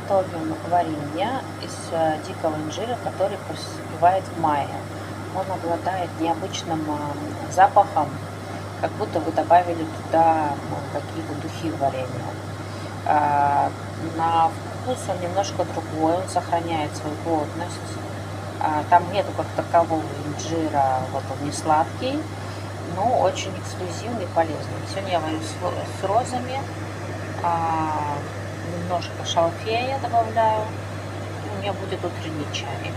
готовим варенье из дикого инжира, который поспевает в мае. Он обладает необычным запахом, как будто вы добавили туда какие-то духи в варенье. А, На вкус он немножко другой, он сохраняет свою плотность. Там нету как такового инжира, вот он не сладкий, но очень эксклюзивный и полезный. Сегодня я варю с розами, немножко шалфея добавляю, и у меня будет утренний чай.